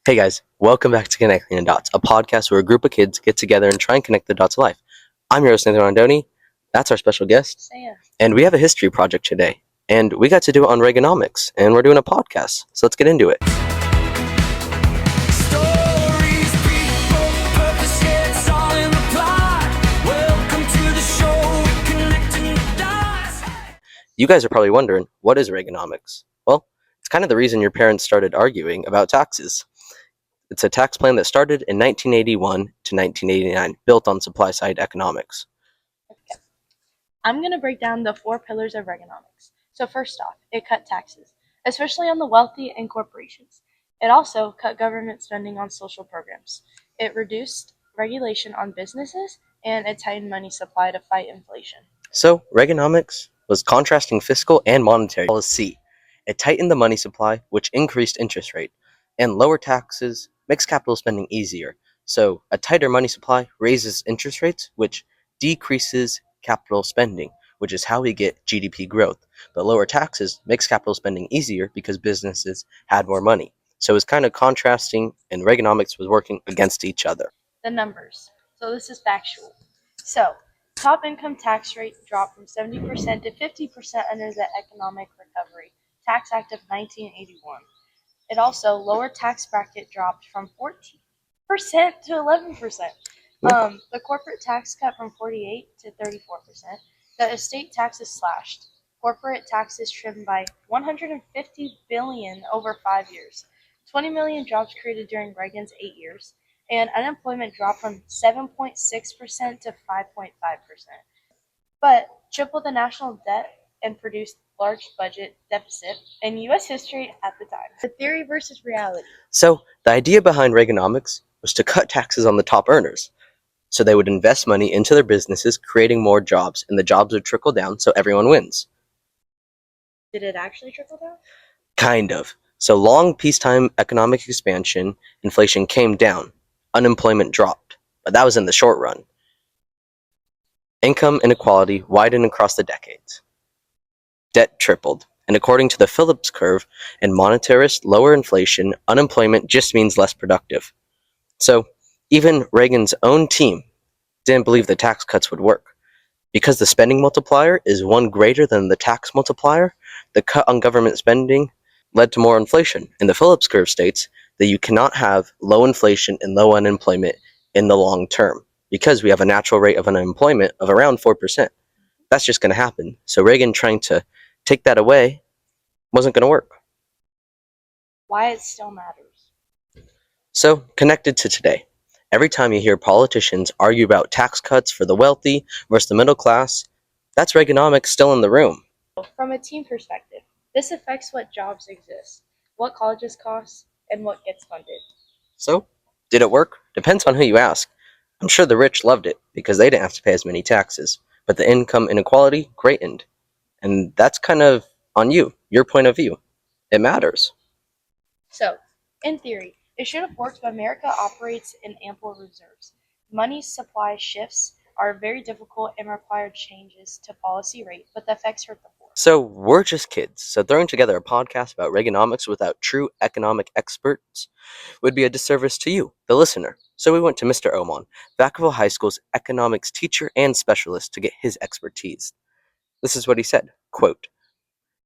Hey guys, welcome back to Connecting the Dots, a podcast where a group of kids get together and try and connect the dots of life. I'm your host, Nathan Rondoni. That's our special guest. Sam. And we have a history project today. And we got to do it on Reaganomics. And we're doing a podcast. So let's get into it. Stories, people, purpose, yeah, it's all in the plot. Welcome to the show, connecting the dots. You guys are probably wondering, what is Reaganomics? Well, it's kind of the reason your parents started arguing about taxes. It's a tax plan that started in 1981 to 1989, built on supply-side economics. I'm going to break down the 4 pillars of Reaganomics. So first off, it cut taxes, especially on the wealthy and corporations. It also cut government spending on social programs. It reduced regulation on businesses, and it tightened money supply to fight inflation. So, Reaganomics was contrasting fiscal and monetary policy. It tightened the money supply, which increased interest rate, and lower taxes makes capital spending easier. So, a tighter money supply raises interest rates, which decreases capital spending, which is how we get GDP growth. But lower taxes makes capital spending easier because businesses had more money. So it's kind of contrasting, and Reaganomics was working against each other. The numbers. So this is factual. So, top income tax rate dropped from 70% to 50% under the Economic Recovery Tax Act of 1981. It also lower tax bracket dropped from 14% to 11%. The corporate tax cut from 48 to 34%. The estate taxes slashed. Corporate taxes trimmed by $150 billion over 5 years. 20 million jobs created during Reagan's 8 years. And unemployment dropped from 7.6% to 5.5%. But tripled the national debt and produced large budget deficit in U.S. history at the time. The theory versus reality. So the idea behind Reaganomics was to cut taxes on the top earners. So they would invest money into their businesses, creating more jobs, and the jobs would trickle down so everyone wins. Did it actually trickle down? Kind of. So long peacetime economic expansion, inflation came down, unemployment dropped, but that was in the short run. Income inequality widened across the decades. Debt tripled, and according to the Phillips curve and monetarists, lower inflation, unemployment just means less productive. So even Reagan's own team didn't believe the tax cuts would work. Because the spending multiplier is 1 greater than the tax multiplier, the cut on government spending led to more inflation. And the Phillips curve states that you cannot have low inflation and low unemployment in the long term, because we have a natural rate of unemployment of around 4%. That's just going to happen. So Reagan trying to take that away wasn't going to work. Why it still matters. So, connected to today, every time you hear politicians argue about tax cuts for the wealthy versus the middle class, that's Reaganomics still in the room. From a team perspective, this affects what jobs exist, what colleges cost, and what gets funded. So, did it work? Depends on who you ask. I'm sure the rich loved it because they didn't have to pay as many taxes, but the income inequality greatened. And that's kind of on you, your point of view. It matters. So, in theory, it should have worked, but America operates in ample reserves. Money supply shifts are very difficult and require changes to policy rate, but the effects hurt the poor. So, we're just kids, so throwing together a podcast about Reaganomics without true economic experts would be a disservice to you, the listener. So we went to Mr. Oman, Vacaville High School's economics teacher and specialist, to get his expertise. This is what he said, quote,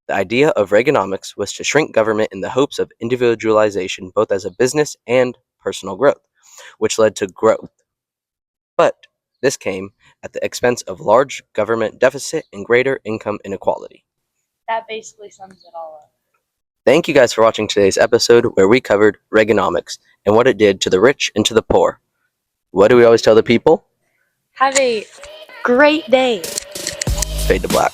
"The idea of Reaganomics was to shrink government in the hopes of individualization both as a business and personal growth, which led to growth. But this came at the expense of large government deficit and greater income inequality." That basically sums it all up. Thank you guys for watching today's episode where we covered Reaganomics and what it did to the rich and to the poor. What do we always tell the people? Have a great day. Fade to black.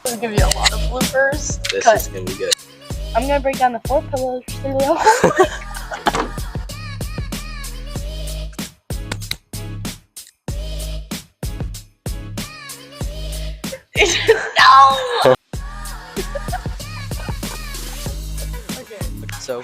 This is gonna be a lot of bloopers. This Cut. is going to be good. I'm gonna break down the 4 pillars. No. Okay. So